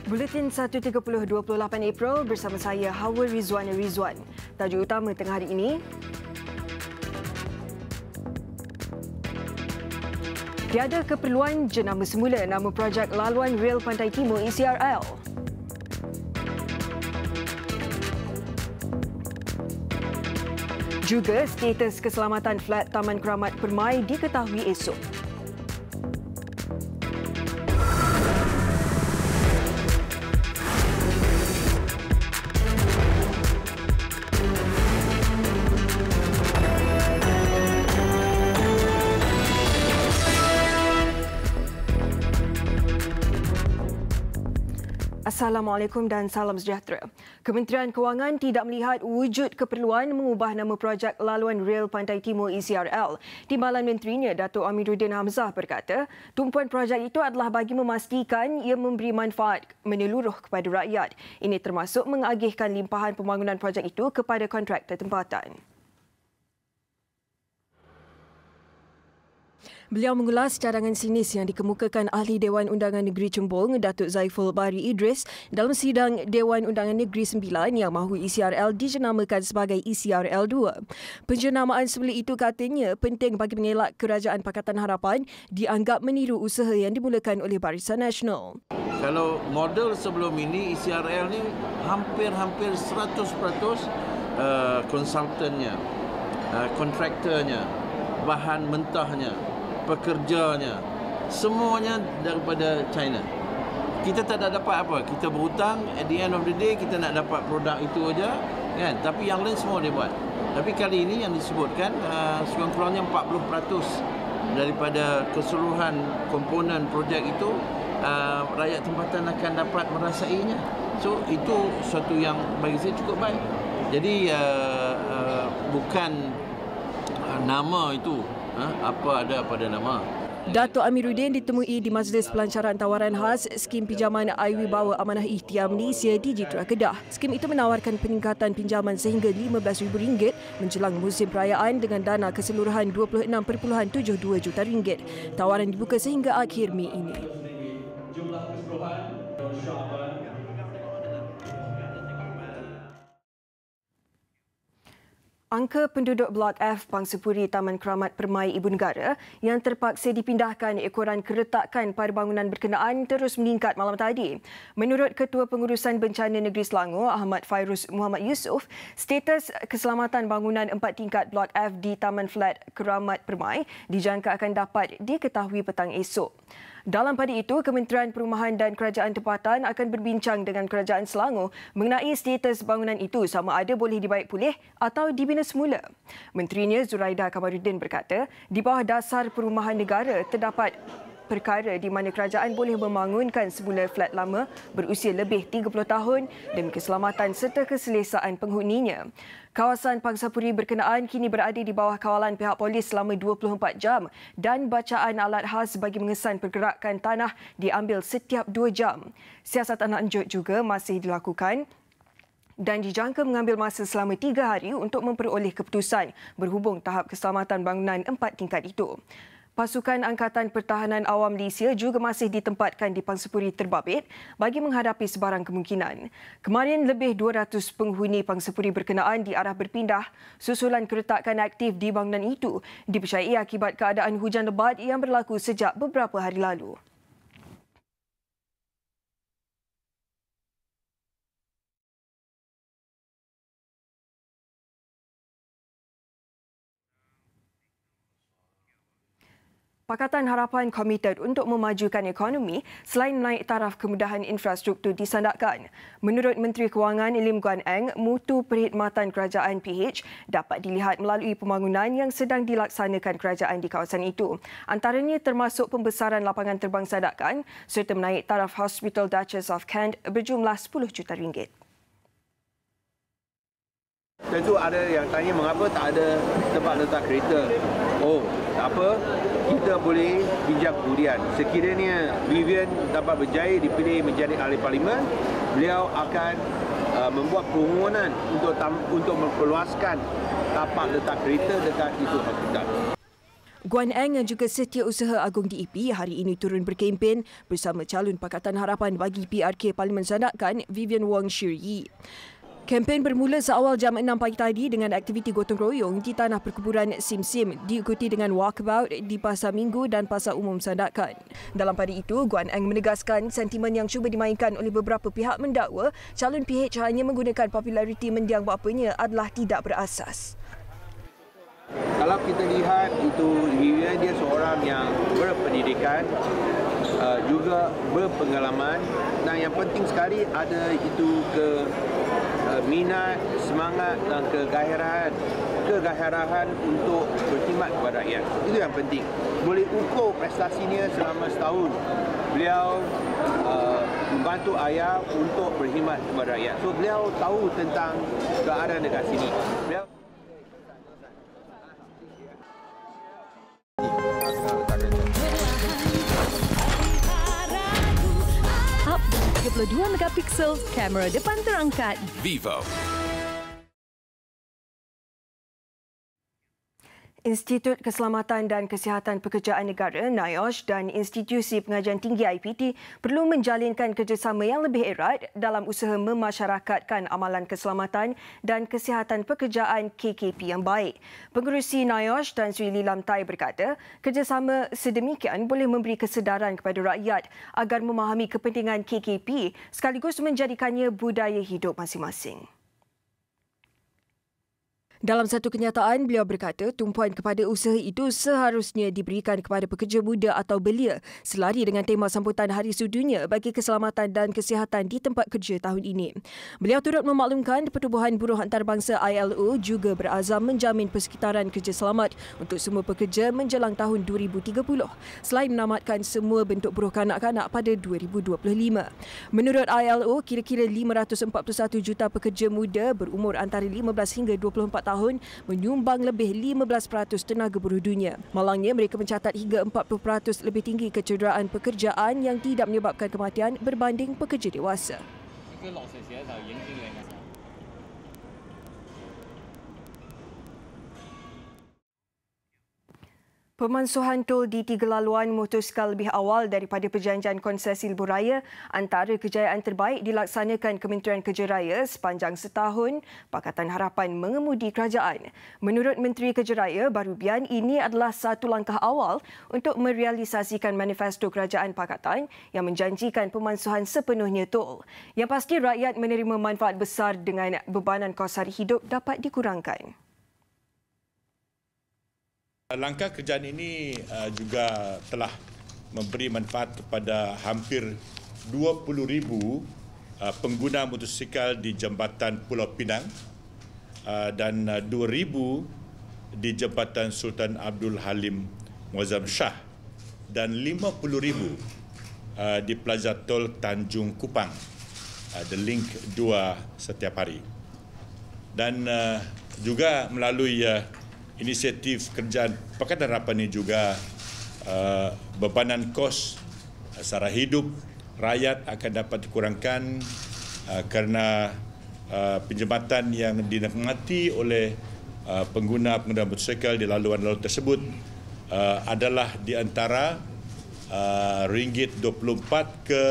Buletin 1.30 28 April bersama saya Hawa Rizwana Rizwan. Tajuk utama tengah hari ini. Tiada keperluan jenama semula nama projek laluan Rel Pantai Timur ECRL. Juga status keselamatan flat Taman Keramat Permai diketahui esok. Assalamualaikum dan salam sejahtera. Kementerian Kewangan tidak melihat wujud keperluan mengubah nama projek laluan Rel Pantai Timur ECRL. Timbalan Menterinya, Datuk Amiruddin Hamzah berkata, tumpuan projek itu adalah bagi memastikan ia memberi manfaat menyeluruh kepada rakyat. Ini termasuk mengagihkan limpahan pembangunan projek itu kepada kontraktor tempatan. Beliau mengulas cadangan sinis yang dikemukakan Ahli Dewan Undangan Negeri Chembong, Datuk Zaiful Bahri Idris, dalam sidang Dewan Undangan Negeri 9 yang mahu ECRL dijenamakan sebagai ECRL 2. Penjenamaan sebelum itu katanya penting bagi mengelak Kerajaan Pakatan Harapan dianggap meniru usaha yang dimulakan oleh Barisan Nasional. Kalau model sebelum ini, ECRL ni hampir 100% konsultannya, kontraktornya, bahan mentahnya, pekerjanya, semuanya daripada China. Kita tak ada dapat apa. Kita berhutang, at the end of the day kita nak dapat produk itu aja, kan? Tapi yang lain semua dia buat. Tapi kali ini yang disebutkan sekurang-kurangnya 40% daripada keseluruhan komponen projek itu rakyat tempatan akan dapat merasainya. So itu suatu yang bagi saya cukup baik. Jadi bukan nama itu apa ada pada nama. Datuk Amiruddin ditemui di Majlis Pelancaran Tawaran Khas Skim Pinjaman Airwibawa Amanah Ikhtiar Malaysia di Jitra Kedah. Skim itu menawarkan peningkatan pinjaman sehingga RM15,000 menjelang musim perayaan dengan dana keseluruhan RM26.72 juta. Tawaran dibuka sehingga akhir Mei ini. Jumlah keseluruhan angka penduduk Blok F Pangsapuri Taman Keramat Permai Ibu Negara yang terpaksa dipindahkan ekoran keretakan pada bangunan berkenaan terus meningkat malam tadi. Menurut Ketua Pengurusan Bencana Negeri Selangor, Ahmad Fairuz Muhammad Yusof, status keselamatan bangunan 4 tingkat Blok F di Taman Flat Keramat Permai dijangka akan dapat diketahui petang esok. Dalam pada itu, Kementerian Perumahan dan Kerajaan Tempatan akan berbincang dengan Kerajaan Selangor mengenai status bangunan itu sama ada boleh dibaik pulih atau dibina semula. Menterinya Zuraida Kamaruddin berkata, di bawah dasar perumahan negara terdapat perkara di mana kerajaan boleh membangunkan semula flat lama berusia lebih 30 tahun demi keselamatan serta keselesaan penghuninya. Kawasan Pangsapuri berkenaan kini berada di bawah kawalan pihak polis selama 24 jam dan bacaan alat khas bagi mengesan pergerakan tanah diambil setiap 2 jam. Siasatan lanjut juga masih dilakukan dan dijangka mengambil masa selama 3 hari untuk memperoleh keputusan berhubung tahap keselamatan bangunan 4 tingkat itu. Pasukan Angkatan Pertahanan Awam Malaysia juga masih ditempatkan di Pangsapuri Terbabit bagi menghadapi sebarang kemungkinan. Kemarin lebih 200 penghuni Pangsapuri berkenaan diarah berpindah susulan keretakan aktif di bangunan itu dipercayai akibat keadaan hujan lebat yang berlaku sejak beberapa hari lalu. Pakatan Harapan komited untuk memajukan ekonomi selain menaik taraf kemudahan infrastruktur disandakkan. Menurut Menteri Kewangan Lim Guan Eng, mutu perkhidmatan kerajaan PH dapat dilihat melalui pembangunan yang sedang dilaksanakan kerajaan di kawasan itu. Antaranya termasuk pembesaran lapangan terbang sadakan serta menaik taraf Hospital Duchess of Kent berjumlah RM10 juta. Tentu ada yang tanya mengapa tak ada tempat letak kereta. Oh, tak apa, kita boleh bincang kemudian. Sekiranya Vivian dapat berjaya dipilih menjadi ahli parlimen, beliau akan membuat permohonan untuk memperluaskan tapak letak kereta dekat itu hospital. Guan Eng yang juga Setiausaha Agung DEP hari ini turun berkempen bersama calon Pakatan Harapan bagi PRK Parlimen Sandakan Vivian Wong Shih Yee. Kempen bermula seawal jam 6 pagi tadi dengan aktiviti gotong royong di tanah perkuburan Sim Sim diikuti dengan walkabout di Pasar Minggu dan Pasar Umum Sandakan. Dalam pada itu, Guan Eng menegaskan sentimen yang cuba dimainkan oleh beberapa pihak mendakwa calon PH hanya menggunakan populariti mendiang bapanya adalah tidak berasas. Kalau kita lihat itu Vivian dia seorang yang berpendidikan, juga berpengalaman dan yang penting sekali ada itu minat, semangat dan kegairahan untuk berkhidmat kepada rakyat. Itu yang penting. Boleh ukur prestasinya selama setahun. Beliau membantu ayah untuk berkhidmat kepada rakyat. So beliau tahu tentang keadaan dekat sini. Up 32 megapiksel, kamera depan terangkat. Vivo. Institut Keselamatan dan Kesihatan Pekerjaan Negara (NIOSH) dan Institusi Pengajian Tinggi IPT perlu menjalinkan kerjasama yang lebih erat dalam usaha memasyarakatkan amalan keselamatan dan kesihatan pekerjaan KKP yang baik. Pengerusi NIOSH Tan Sri Lilam Tai berkata, kerjasama sedemikian boleh memberi kesedaran kepada rakyat agar memahami kepentingan KKP sekaligus menjadikannya budaya hidup masing-masing. Dalam satu kenyataan, beliau berkata tumpuan kepada usaha itu seharusnya diberikan kepada pekerja muda atau belia selari dengan tema sambutan Hari Sedunia bagi Keselamatan dan Kesihatan di tempat kerja tahun ini. Beliau turut memaklumkan Pertubuhan Buruh Antarabangsa ILO juga berazam menjamin persekitaran kerja selamat untuk semua pekerja menjelang tahun 2030 selain menamatkan semua bentuk buruh kanak-kanak pada 2025. Menurut ILO, kira-kira 541 juta pekerja muda berumur antara 15 hingga 24 tahun menyumbang lebih 15% tenaga buruh dunia. Malangnya, mereka mencatat hingga 40% lebih tinggi kecederaan pekerjaan yang tidak menyebabkan kematian berbanding pekerja dewasa. Pemansuhan tol di 3 laluan motosikal lebih awal daripada perjanjian konsesi lebuh raya antara kejayaan terbaik dilaksanakan Kementerian Kerja Raya sepanjang setahun Pakatan Harapan mengemudi kerajaan. Menurut Menteri Kerja Raya Barubian, ini adalah satu langkah awal untuk merealisasikan manifesto kerajaan Pakatan yang menjanjikan pemansuhan sepenuhnya tol. Yang pasti rakyat menerima manfaat besar dengan bebanan kos hari hidup dapat dikurangkan. Langkah kerjaan ini juga telah memberi manfaat kepada hampir 20,000 pengguna motosikal di Jambatan Pulau Pinang dan 2,000 di Jambatan Sultan Abdul Halim Muazzam Shah dan 50,000 di Plaza Tol Tanjung Kupang, The Link 2 setiap hari. Dan juga melalui inisiatif kerjaan Pakatan Harapan ini juga bebanan kos sara hidup rakyat akan dapat dikurangkan kerana penjambatan yang dinikmati oleh pengguna-pengguna motosikal di laluan-laluan tersebut adalah di antara RM24 ke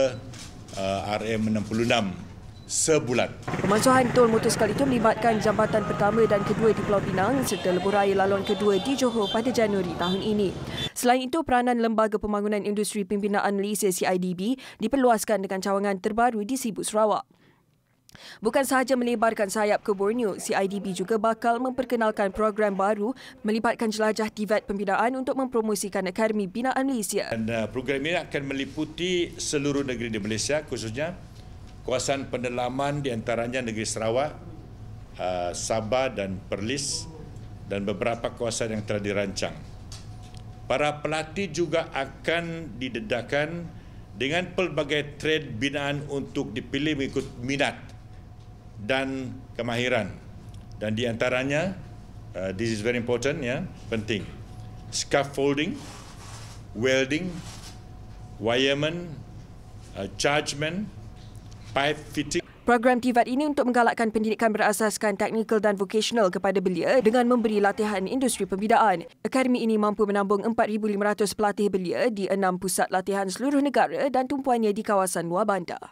RM66 sebulan. Pemansuhan tol motosikal itu melibatkan jambatan pertama dan kedua di Pulau Pinang serta lebuh raya laluan kedua di Johor pada Januari tahun ini. Selain itu, peranan Lembaga Pembangunan Industri Pembinaan Malaysia CIDB diperluaskan dengan cawangan terbaru di Sibu Sarawak. Bukan sahaja melebarkan sayap ke Borneo, CIDB juga bakal memperkenalkan program baru melibatkan jelajah TVET pembinaan untuk mempromosikan Akademi Binaan Malaysia. Dan program ini akan meliputi seluruh negeri di Malaysia, khususnya kawasan pendalaman di antaranya negeri Sarawak, Sabah dan Perlis dan beberapa kawasan yang telah dirancang. Para pelatih juga akan didedahkan dengan pelbagai trade binaan untuk dipilih mengikut minat dan kemahiran. Dan di antaranya, this is very important, penting, scaffolding, welding, wireman, chargeman, pipe fitting. Program TVET ini untuk menggalakkan pendidikan berasaskan teknikal dan vocational kepada belia dengan memberi latihan industri pembidaan. Akademi ini mampu menambung 4,500 pelatih belia di 6 pusat latihan seluruh negara dan tumpuannya di kawasan luar bandar.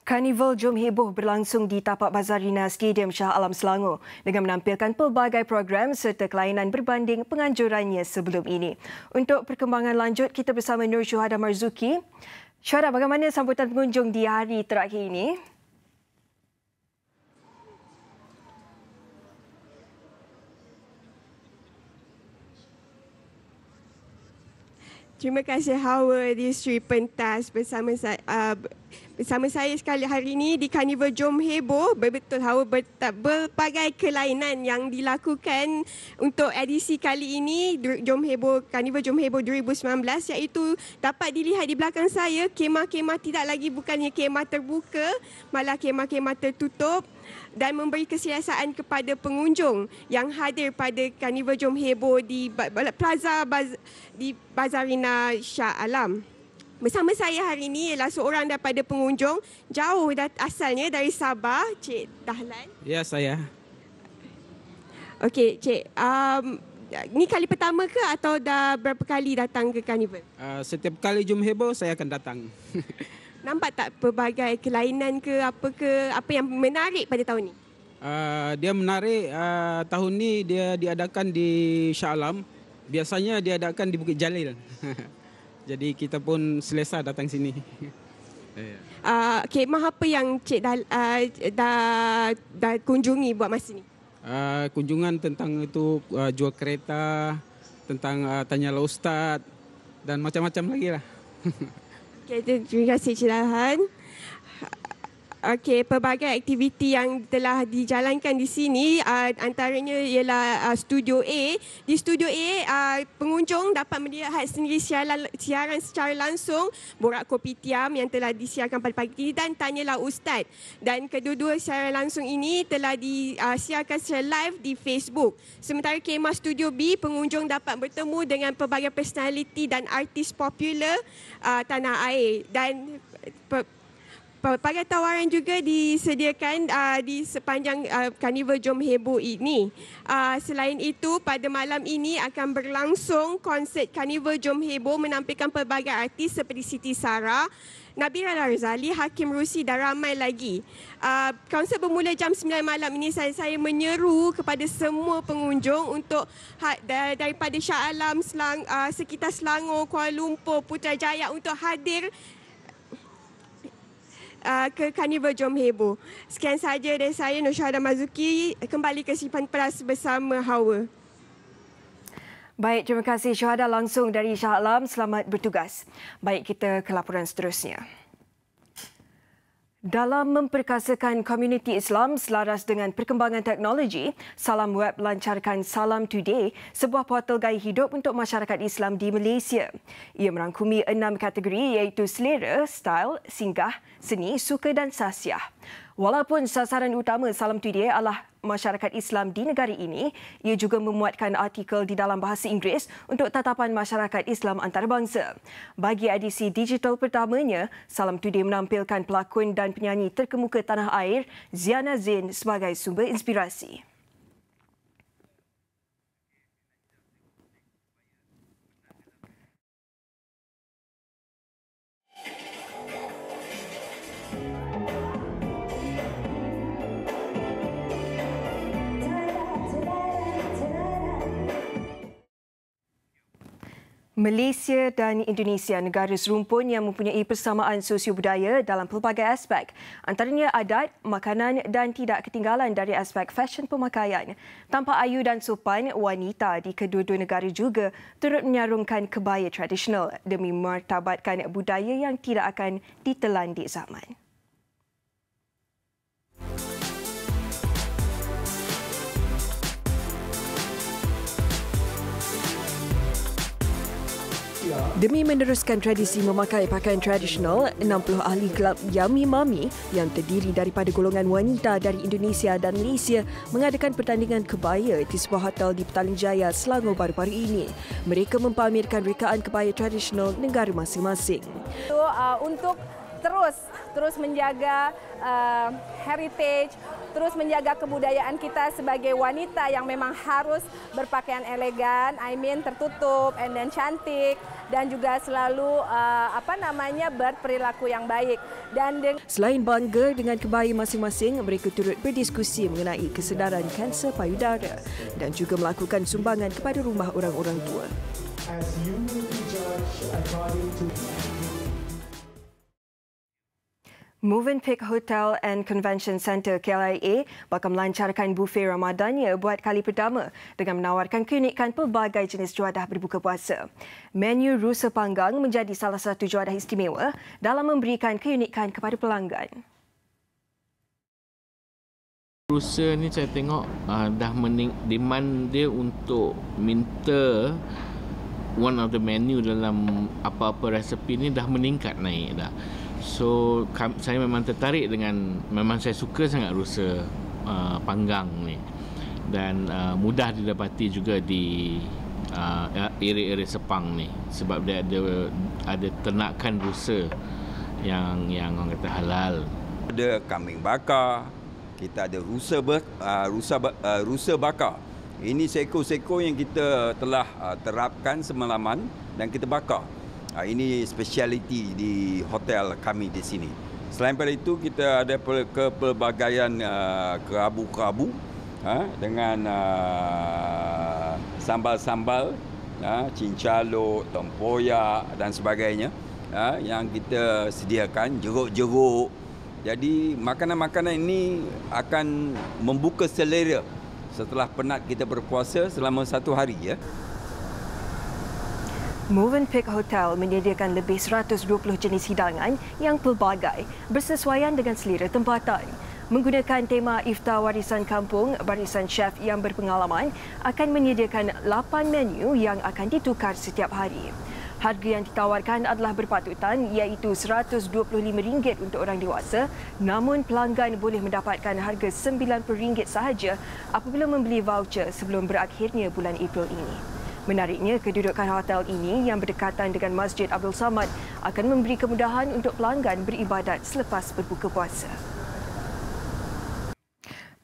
Karnival Jom Heboh berlangsung di tapak Bazarina Stadium Shah Alam Selangor dengan menampilkan pelbagai program serta kelainan berbanding penganjurannya sebelum ini. Untuk perkembangan lanjut, kita bersama Nur Syuhada Marzuki. Syuhada, bagaimana sambutan pengunjung di hari terakhir ini? Terima kasih Hawa di Sri Pentas bersama saya sekali hari ini di Karnival Jom Heboh. Betul Hawa, berbagai kelainan yang dilakukan untuk edisi kali ini Jom Heboh, Karnival Jom Heboh 2019, iaitu dapat dilihat di belakang saya, kemah-kemah tidak lagi bukannya kemah terbuka, malah kemah-kemah tertutup dan memberi kesiasaan kepada pengunjung yang hadir pada Karnival Jom Heboh di Plaza di Bazarina Shah Alam. Bersama saya hari ini ialah seorang daripada pengunjung jauh asalnya dari Sabah, Cik Dahlan. Ya, saya. Okey, Cik. Ni kali pertama ke atau dah berapa kali datang ke Karnival? Setiap kali Jom Heboh saya akan datang. Nampak tak pelbagai kelainan ke apa yang menarik pada tahun ni? Dia menarik, tahun ni dia diadakan di Shah Alam. Biasanya diadakan di Bukit Jalil. Jadi kita pun selesa datang sini. Kemah apa yang Cik dah kunjungi buat masa ni? Kunjungan tentang itu jual kereta, tentang tanyalah Ustaz dan macam-macam lagi lah. Okay, terima kasih Cik Dahlan. Okey, pelbagai aktiviti yang telah dijalankan di sini antaranya ialah Studio A. Di Studio A, pengunjung dapat melihat sendiri siaran secara langsung Borak Kopitiam yang telah disiarkan pada pagi ini dan Tanyalah Ustaz. Dan kedua-dua siaran langsung ini telah disiarkan secara live di Facebook. Sementara kemah Studio B, pengunjung dapat bertemu dengan pelbagai personaliti dan artis popular tanah air. Dan pelbagai tawaran juga disediakan di sepanjang Karnival Jom Heboh ini. Selain itu, pada malam ini akan berlangsung konsert Karnival Jom Heboh menampilkan pelbagai artis seperti Siti Sarah, Nabila Razali, Hakim Rusi dan ramai lagi. Konsert bermula jam 9 malam ini. Saya menyeru kepada semua pengunjung untuk daripada Shah Alam, sekitar Selangor, Kuala Lumpur, Putrajaya untuk hadir ke Karnival Jom Heboh. Sekian saja dari saya, Nur Syuhada Marzuki, kembali ke Simpan Peras bersama Hawa. Baik, terima kasih Syuhada langsung dari Shah Alam. Selamat bertugas. Baik, kita ke laporan seterusnya. Dalam memperkasakan komuniti Islam selaras dengan perkembangan teknologi, Salam Web lancarkan Salam Today, sebuah portal gaya hidup untuk masyarakat Islam di Malaysia. Ia merangkumi 6 kategori iaitu selera, style, singgah, seni, suka dan sasiah. Walaupun sasaran utama Salam Today adalah masyarakat Islam di negara ini, ia juga memuatkan artikel di dalam bahasa Inggeris untuk tatapan masyarakat Islam antarabangsa. Bagi edisi digital pertamanya, Salam Today menampilkan pelakon dan penyanyi terkemuka tanah air Ziana Zain sebagai sumber inspirasi. Malaysia dan Indonesia, negara serumpun yang mempunyai persamaan sosio-budaya dalam pelbagai aspek, antaranya adat, makanan dan tidak ketinggalan dari aspek fashion pemakaian. Tampak ayu dan sopan, wanita di kedua-dua negara juga turut menyarungkan kebaya tradisional demi martabatkan budaya yang tidak akan ditelan di zaman. Demi meneruskan tradisi memakai pakaian tradisional, 60 ahli kelab Yummy Mummy yang terdiri daripada golongan wanita dari Indonesia dan Malaysia mengadakan pertandingan kebaya di sebuah hotel di Petaling Jaya, Selangor baru-baru ini. Mereka mempamerkan rekaan kebaya tradisional negara masing-masing. Untuk terus menjaga heritage, terus menjaga kebudayaan kita sebagai wanita yang memang harus berpakaian elegan, tertutup and then cantik, dan juga selalu berperilaku yang baik. Selain bangga dengan kebaya masing-masing, mereka turut berdiskusi mengenai kesedaran kanser payudara dan juga melakukan sumbangan kepada rumah orang-orang tua. Movenpick Hotel and Convention Centre KLIA bakal melancarkan bufet Ramadannya buat kali pertama dengan menawarkan keunikan pelbagai jenis juadah berbuka puasa. Menu rusa panggang menjadi salah satu juadah istimewa dalam memberikan keunikan kepada pelanggan. Rusa ni saya tengok dah demand dia untuk minta one of the menu dalam apa-apa resepi ni dah meningkat naik dah. So saya memang tertarik memang saya suka sangat rusa panggang ni, dan mudah didapati juga di area-area Sepang ni sebab dia ada ternakan rusa yang orang kata halal. Ada kambing bakar, kita ada rusa bakar. Ini seekor-seekor yang kita telah terapkan semalaman dan kita bakar. Ini spesialiti di hotel kami di sini. Selain daripada itu, kita ada kepelbagaian kerabu-kerabu dengan sambal-sambal, cincalok, tempoyak dan sebagainya yang kita sediakan, jeruk-jeruk. Jadi makanan-makanan ini akan membuka selera setelah penat kita berpuasa selama 1 hari ya. Movenpick Hotel menyediakan lebih 120 jenis hidangan yang pelbagai bersesuaian dengan selera tempatan. Menggunakan tema Iftar Warisan Kampung, barisan chef yang berpengalaman akan menyediakan 8 menu yang akan ditukar setiap hari. Harga yang ditawarkan adalah berpatutan iaitu RM125 untuk orang dewasa, namun pelanggan boleh mendapatkan harga RM90 sahaja apabila membeli voucher sebelum berakhirnya bulan April ini. Menariknya, kedudukan hotel ini yang berdekatan dengan Masjid Abdul Samad akan memberi kemudahan untuk pelanggan beribadat selepas berbuka puasa.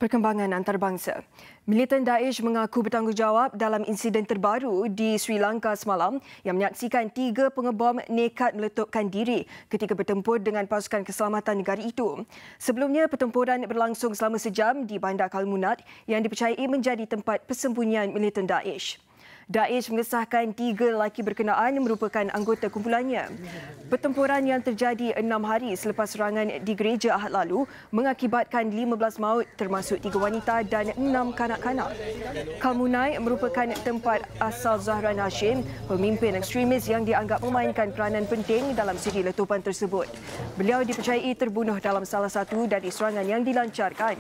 Perkembangan antarabangsa. Militan Daesh mengaku bertanggungjawab dalam insiden terbaru di Sri Lanka semalam yang menyaksikan 3 pengebom nekat meletupkan diri ketika bertempur dengan pasukan keselamatan negara itu. Sebelumnya, pertempuran berlangsung selama sejam di Bandar Kalmunat yang dipercayai menjadi tempat persembunyian militan Daesh. Daesh mengesahkan 3 lelaki berkenaan merupakan anggota kumpulannya. Pertempuran yang terjadi 6 hari selepas serangan di gereja Ahad lalu mengakibatkan 15 maut termasuk 3 wanita dan 6 kanak-kanak. Kalmunai merupakan tempat asal Zahran Hashim, pemimpin ekstremis yang dianggap memainkan peranan penting dalam siri letupan tersebut. Beliau dipercayai terbunuh dalam salah satu dari serangan yang dilancarkan.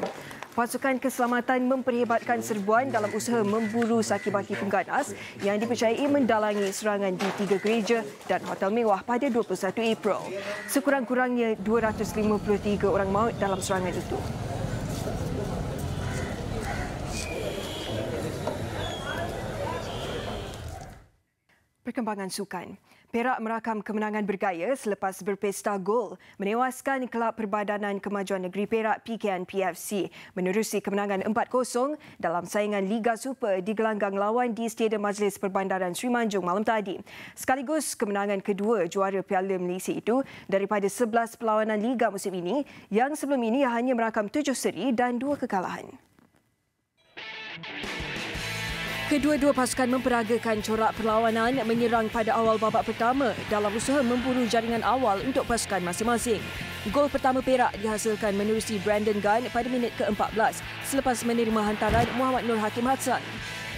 Pasukan keselamatan memperhebatkan serbuan dalam usaha memburu saki-baki pengganas yang dipercayai mendalangi serangan di 3 gereja dan hotel mewah pada 21 April. Sekurang-kurangnya 253 orang maut dalam serangan itu. Perkembangan sukan. Perak merakam kemenangan bergaya selepas berpesta gol menewaskan Kelab Perbadanan Kemajuan Negeri Perak PKN PFC menerusi kemenangan 4-0 dalam saingan Liga Super di gelanggang lawan di Stadium Majlis Perbandaran Sri Manjung malam tadi. Sekaligus kemenangan kedua juara Piala Malaysia itu daripada 11 perlawanan Liga musim ini yang sebelum ini hanya merakam 7 seri dan 2 kekalahan. Kedua-dua pasukan memperagakan corak perlawanan menyerang pada awal babak pertama dalam usaha memburu jaringan awal untuk pasukan masing-masing. Gol pertama Perak dihasilkan menerusi Brandon Gunn pada minit ke-14 selepas menerima hantaran Muhammad Nur Hakim Hassan.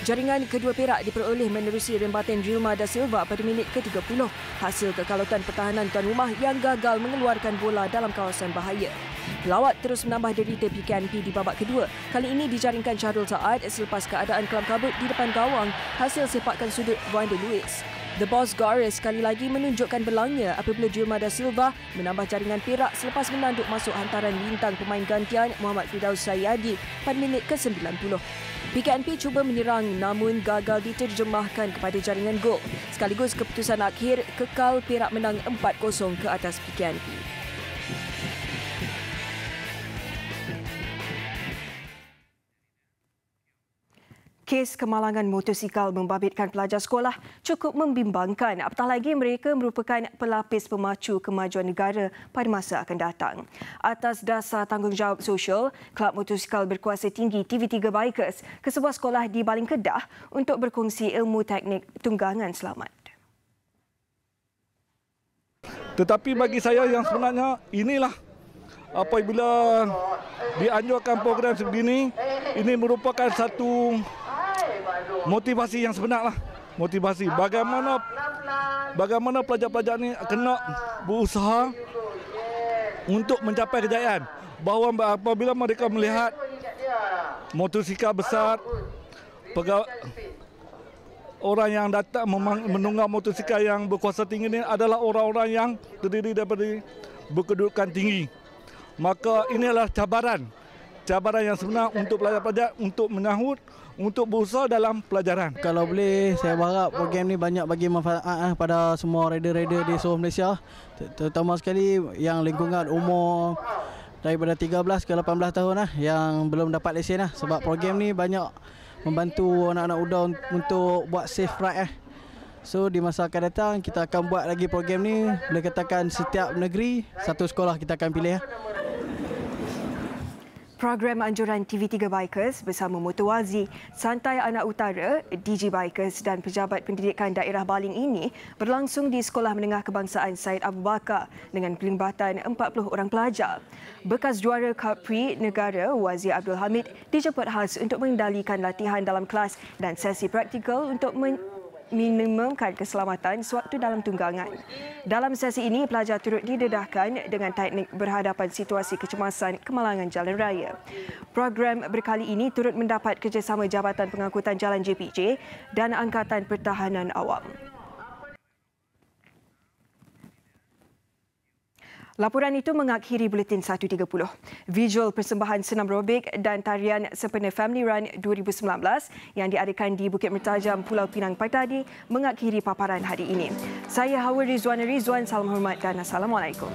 Jaringan kedua Perak diperoleh menerusi rembatan Rilma da Silva pada minit ke-30 hasil kekalahan pertahanan tuan rumah yang gagal mengeluarkan bola dalam kawasan bahaya. Pelawat terus menambah derita PKNP di babak kedua. Kali ini dijaringkan Syahrul Saad selepas keadaan kelam kabut di depan gawang hasil sepakan sudut Wanda Lewis. The Bosgar sekali lagi menunjukkan belangnya apabila Dilma da Silva menambah jaringan Perak selepas menanduk masuk hantaran bintang pemain gantian Muhammad Firdaus Sayadi pada minit ke-90. PKNP cuba menyerang namun gagal diterjemahkan kepada jaringan gol. Sekaligus keputusan akhir kekal Perak menang 4-0 ke atas PKNP. Kes kemalangan motosikal membabitkan pelajar sekolah cukup membimbangkan, apatah lagi mereka merupakan pelapis pemacu kemajuan negara pada masa akan datang. Atas dasar tanggungjawab sosial, Kelab Motosikal Berkuasa Tinggi TV3 Bikers ke sebuah sekolah di Baling Kedah untuk berkongsi ilmu teknik tunggangan selamat. Tetapi bagi saya yang sebenarnya inilah apabila dianjurkan program sebegini, ini merupakan satu motivasi yang sebenarlah. Motivasi bagaimana pelajar-pelajar ini kena berusaha untuk mencapai kejayaan. Bahawa apabila mereka melihat motosikal besar, orang yang datang menunggang motosikal yang berkuasa tinggi ini adalah orang-orang yang terdiri daripada berkedudukan tinggi. Maka inilah cabaran yang sebenar untuk pelajar-pelajar untuk menyahut, untuk berusaha dalam pelajaran. Kalau boleh, saya berharap program ni banyak bagi manfaat pada semua rider-rider di seluruh Malaysia. Terutama sekali yang lingkungan umur daripada 13 ke 18 tahun yang belum dapat lesen sebab program ni banyak membantu anak-anak muda untuk buat safe ride So di masa akan datang kita akan buat lagi program ni. Boleh katakan setiap negeri satu sekolah kita akan pilih. Program anjuran TV3 Bikers bersama Motowazi, Santai Anak Utara, DG Bikers dan Pejabat Pendidikan Daerah Baling ini berlangsung di Sekolah Menengah Kebangsaan Syed Abu Bakar dengan pelibatan 40 orang pelajar. Bekas juara Cup Prix Negara Wazir Abdul Hamid dijemput khas untuk mengendalikan latihan dalam kelas dan sesi praktikal untuk minimumkan keselamatan sewaktu dalam tunggangan. Dalam sesi ini, pelajar turut didedahkan dengan teknik berhadapan situasi kecemasan kemalangan jalan raya. Program berkali ini turut mendapat kerjasama Jabatan Pengangkutan Jalan JPJ dan Angkatan Pertahanan Awam. Laporan itu mengakhiri Buletin 1.30. Visual persembahan senam aerobik dan tarian sempena Family Run 2019 yang diadakan di Bukit Mertajam, Pulau Pinang pagi tadi mengakhiri paparan hari ini. Saya Hawa Rizwan, salam hormat dan Assalamualaikum.